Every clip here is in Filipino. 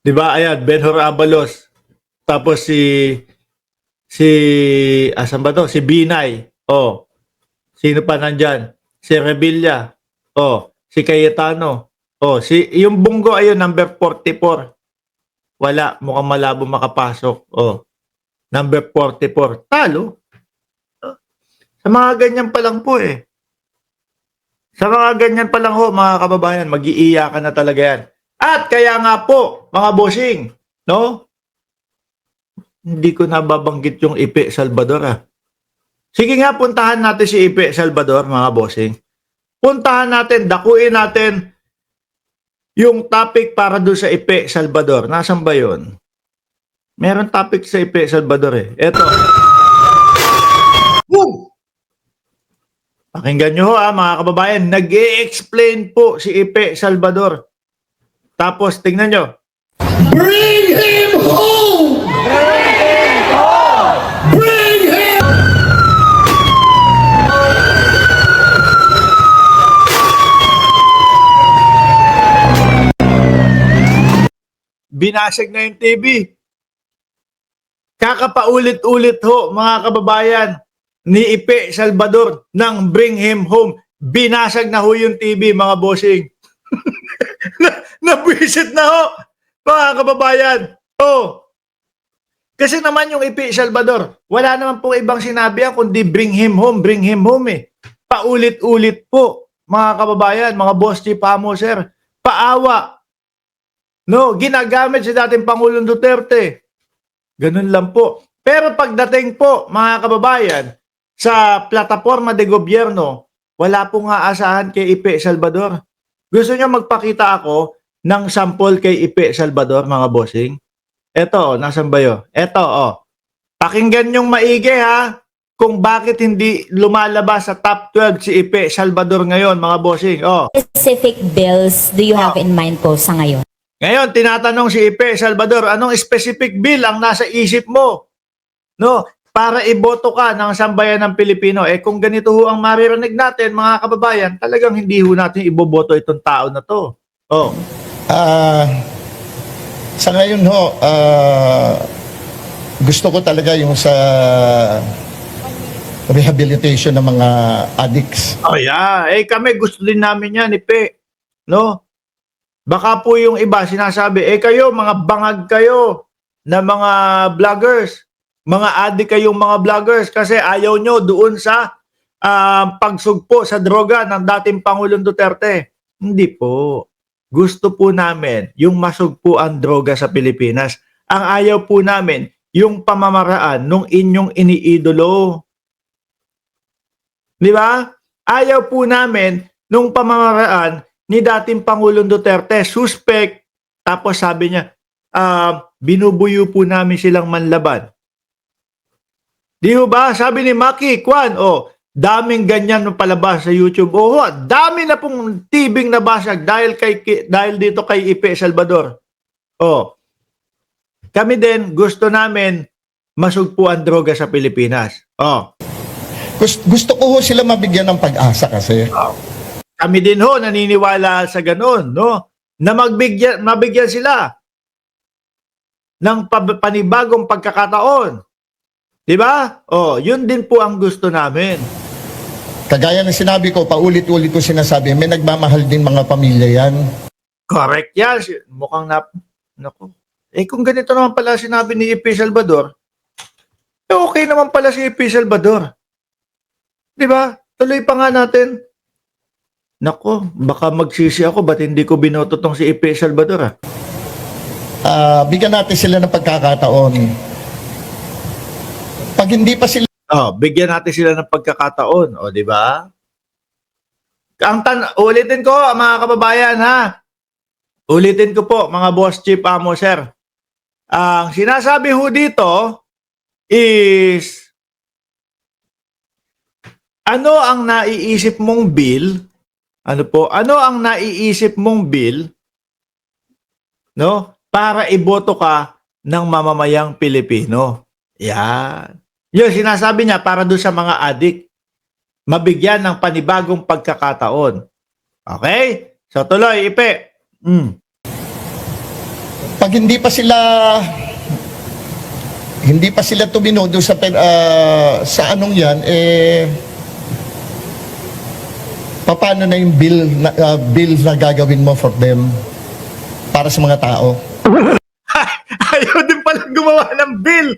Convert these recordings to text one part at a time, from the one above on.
'Di ba? Ayan, Benhur Abalos. Tapos si asan ba 'to? Si Binay. Oh, sino pa nandyan? Si Revilla. Oh, si Cayetano. Oh, si yung Bungo ayun number 44. Wala, mukhang malabo makapasok. Oh, number 44. Talo. Sa mga ganyan pa lang po eh. Sa mga ganyan pa lang ho, mga kababayan, mag-iiyakan na talaga yan. At kaya nga po, mga bossing, no? Hindi ko nababanggit yung Ipe Salvador ah. Sige nga, puntahan natin si Ipe Salvador, mga bossing. Puntahan natin, dakuin natin yung topic para doon sa Ipe Salvador. Nasaan ba yun? Meron topic sa Ipe Salvador eh. Eto. Boom! Pakinggan nyo ho mga kababayan. Nag-i-explain po si Ipe Salvador. Tapos tingnan nyo. Bring him home! Bring him home! Bring him! Binasag na yung TV. Kakapaulit-ulit ho mga kababayan ni Ipe Salvador ng Bring Him Home. Binasag na ho yung TV mga bossing. Nabwisit na ho mga kababayan. Oh. Kasi naman yung Ipe Salvador, wala naman pong ibang sinabi yan kundi bring him home eh. Paulit-ulit po mga kababayan, mga boss chief hamo sir. Paawa. No, ginagamit si dating Pangulong Duterte. Ganun lang po. Pero pagdating po mga kababayan sa plataforma de gobyerno, wala pong aasahan kay Ipe Salvador. Gusto niyo magpakita ako ng sample kay Ipe Salvador mga bossing? Eto, nasan ba yun? Eto, oh. Pakinggan yung maigi ha kung bakit hindi lumalabas sa top 12 si Ipe Salvador ngayon mga bossing. Oh. Specific bills do you have in mind po sa ngayon? Ngayon, tinatanong si Ipe Salvador, anong specific bill ang nasa isip mo? No, para iboto ka ng sambayan ng Pilipino. Eh kung ganito ho ang maririnig natin, mga kababayan, talagang hindi ho natin iboboto itong tao na to. Oh. Sa ngayon ho, gusto ko talaga yung sa rehabilitation ng mga addicts. Oh yeah, eh kami gusto din namin yan, Ipe. No? Baka po yung iba sinasabi, eh kayo, mga bangag kayo na mga vloggers. Mga addict kayong mga vloggers kasi ayaw nyo doon sa pagsugpo sa droga ng dating Pangulong Duterte. Hindi po. Gusto po namin yung masugpo ang droga sa Pilipinas. Ang ayaw po namin yung pamamaraan nung inyong iniidolo. Di ba? Ayaw po namin nung pamamaraan ni dating Pangulong Duterte. Suspect. Tapos sabi niya, binubuyo po namin silang manlaban. Di ba? Sabi ni Maki Kwan, oh, daming ganyan ng palabas sa YouTube. Oh, dami na pong tibing nabasag dahil dito kay Ipe Salvador. Oh. Kami din gusto namin masugpo ang droga sa Pilipinas. Oh. Gusto ko ho sila mabigyan ng pag-asa kasi. Oh. Kami din ho naniniwala sa ganun, no? Na mabigyan sila ng panibagong pagkakataon. Diba? Oh, yun din po ang gusto namin. Kagaya ng sinabi ko, paulit-ulit ko sinasabi, may nagmamahal din mga pamilya yan. Correct yan. Mukhang naku. Eh kung ganito naman pala sinabi ni Ipe Salvador, eh okay naman pala si Ipe Salvador. Diba? Tuloy pa nga natin. Naku, baka magsisi ako, ba't hindi ko binoto tong si Ipe Salvador Bigyan natin sila ng pagkakataon. Pag hindi pa sila... Oh, bigyan natin sila ng pagkakataon. O, di ba? Ulitin ko, mga kababayan, ha? Ulitin ko po, mga boss chief amo, sir. Ang sinasabi ho dito is ano ang naiisip mong bill? Ano po? Ano ang naiisip mong bill? No? Para iboto ka ng mamamayang Pilipino. Yan. Yun, sinasabi niya para doon sa mga adik, mabigyan ng panibagong pagkakataon. Okay? So tuloy, Ipe. Pag hindi pa sila tumino doon sa anong yan, paano na yung bill na gagawin mo for them para sa mga tao? Ayaw din palang gumawa ng bill.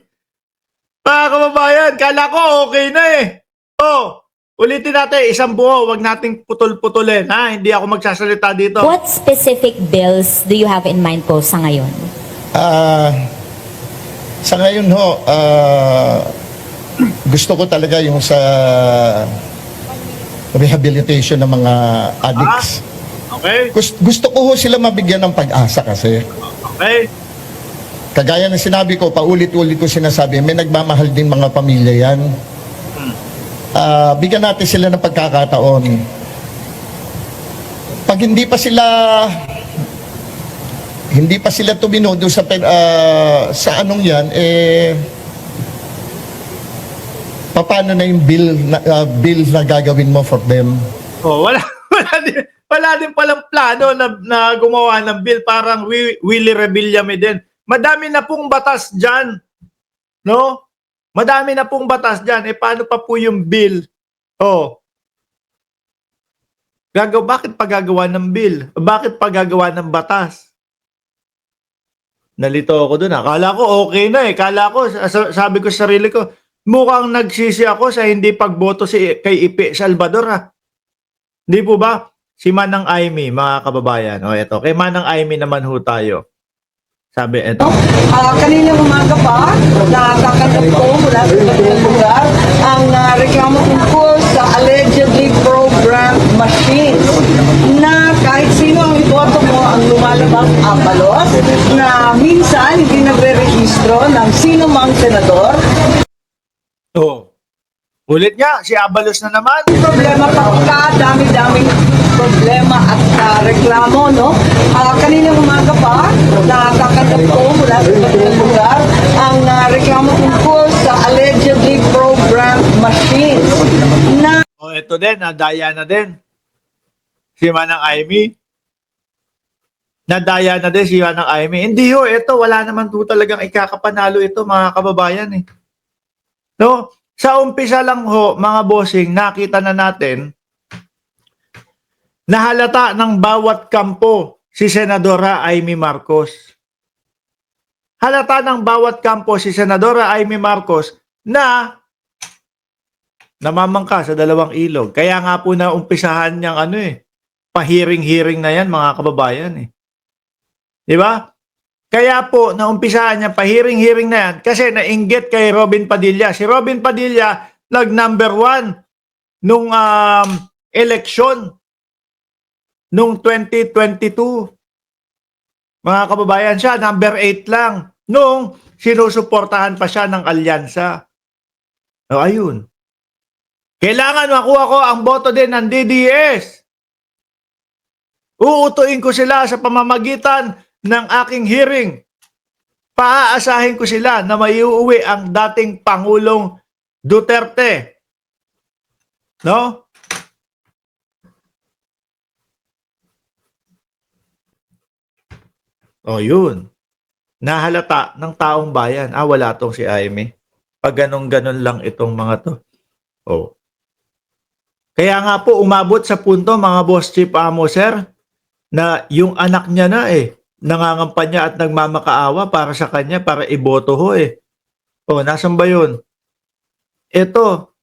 Mga kababayan, kala ko okay na eh. Oh, ulitin natin, isang buo, wag nating putol-putulin, ha? Hindi ako magsasalita dito. What specific bills do you have in mind po sa ngayon? Sa ngayon gusto ko talaga yung sa rehabilitation ng mga addicts. Okay? Gusto ko sila mabigyan ng pag-asa kasi. Okay? Kagaya ng sinabi ko, paulit-ulit ko sinasabi, may nagmamahal din mga pamilya yan. Bigyan natin sila ng pagkakataon. Pag hindi pa sila tumino doon sa anong yan, paano na yung bill na gagawin mo for them? Oh, wala din palang plano na gumawa ng bill, parang Willie Rebillame din. Madami na pong batas diyan. No? Madami na pong batas diyan. Paano pa po yung bill? Oh. Bakit pa gagawa ng bill? Bakit pa gagawa ng batas? Nalito ako doon. Akala ko okay na eh. Akala ko, sabi ko sa sarili ko, mukhang nagsisi ako sa hindi pagboto kay Ipe Salvador, ha. Di po ba? Si Manang Aimee, mga kababayan. O eto, kay Manang Aimee naman ho tayo. Sabi, eto. Kaninang umaga pa, nakakanap ko mula sa iba't lugar ang reklamo tungkol sa allegedly programmed machines na kahit sino ang iboto mo ang lumalabas apalos na minsan hindi nagre-rehistro ng sino mang senador. Oh. Ulit nga, si Abalos na naman. Problema pa, dami-daming problema at reklamo, no? Kaninang umaga pa, nakakanap ko mula sa iba't lugar ang reklamo tungkol sa allegedly programmed machines na O eto din, nadaya na din. Si Manang Aimee. Nadaya na din si Manang Aimee. Hindi ho, eto, wala naman po talagang ikakapanalo ito, mga kababayan eh. No? Sa umpisa lang ho, mga bossing, nakita na natin na halata ng bawat kampo si Senadora Aimee Marcos. Halata ng bawat kampo si Senadora Aimee Marcos na namamangka sa dalawang ilog. Kaya nga po na umpisahan niyang pahiring-hiring na yan, mga kababayan eh. Di ba? Kaya po, naumpisahan niya, pahiring-hiring na yan kasi nainggit kay Robin Padilla. Si Robin Padilla, nag-number 1 nung eleksyon nung 2022. Mga kababayan, siya, number 8 lang nung sinusuportahan pa siya ng alyansa. O, ayun. Kailangan makuha ko ang boto din ng DDS. Uutuin ko sila sa pamamagitan ng aking hearing. Paaasahin ko sila na maiuwi ang dating Pangulong Duterte. No? O yun. Nahalata ng taong bayan. Wala tong si Aimee. Pag ganun-ganun lang itong mga to. O. Kaya nga po umabot sa punto, mga boss chief amo sir, na yung anak niya na nangangampanya at nagmamakaawa para sa kanya, para iboto ho eh. O, nasan ba yun? Ito.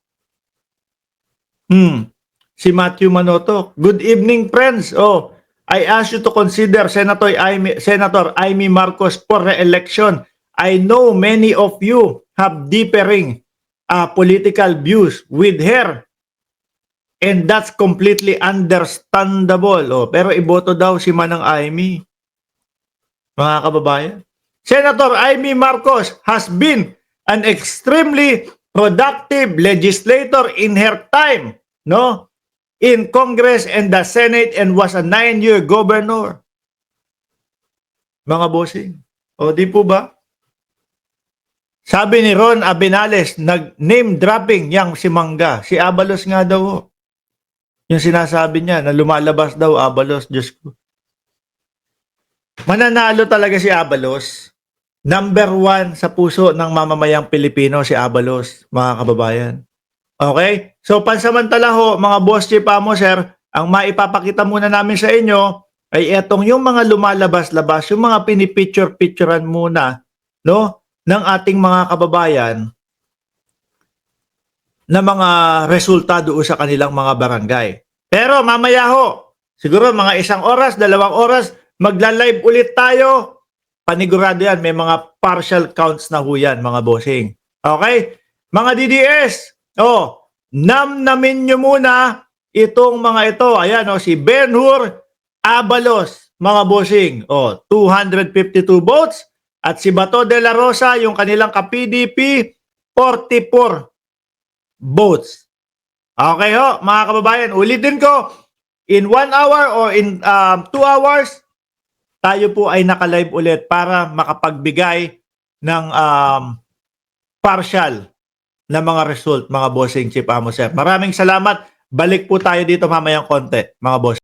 Si Matthew Manoto. Good evening, friends. Oh, I ask you to consider Senator Aimee Marcos for re-election. I know many of you have differing political views with her. And that's completely understandable. Oh, pero iboto daw si Manang Aimee. Mga kababayan. Senator Aimee Marcos has been an extremely productive legislator in her time, no? In Congress and the Senate and was a 9-year governor. Mga bossing. O di po ba? Sabi ni Ron Abinales, nag-name dropping yang si Mangga. Si Abalos nga daw. Yung sinasabi niya na lumalabas daw Abalos, Diyos ko. Mananalo talaga si Abalos. Number 1 sa puso ng mamamayang Pilipino si Abalos, mga kababayan. Okay? So pansamantala ho, mga boss chief amo sir, ang maipapakita muna namin sa inyo ay etong yung mga lumalabas-labas, yung mga pinipicture-picturean muna, no, ng ating mga kababayan na mga resulta doon sa kanilang mga barangay. Pero mamaya ho, siguro mga 1 oras, 2 oras, magla-live ulit tayo. Panigurado yan, may mga partial counts na ho yan, mga bossing. Okay? Mga DDS, namnamin nyo muna itong mga ito. Ayan, si Ben-Hur Abalos, mga bossing. 252 votes. At si Bato de la Rosa, yung kanilang ka-PDP, 44 votes. Okay ho, mga kababayan, ulitin ko, in 1 hour or in 2 hours, tayo po ay naka-live ulit para makapagbigay ng partial na mga result, mga bossing chief amo sir. Maraming salamat. Balik po tayo dito mamayang konti, mga boss.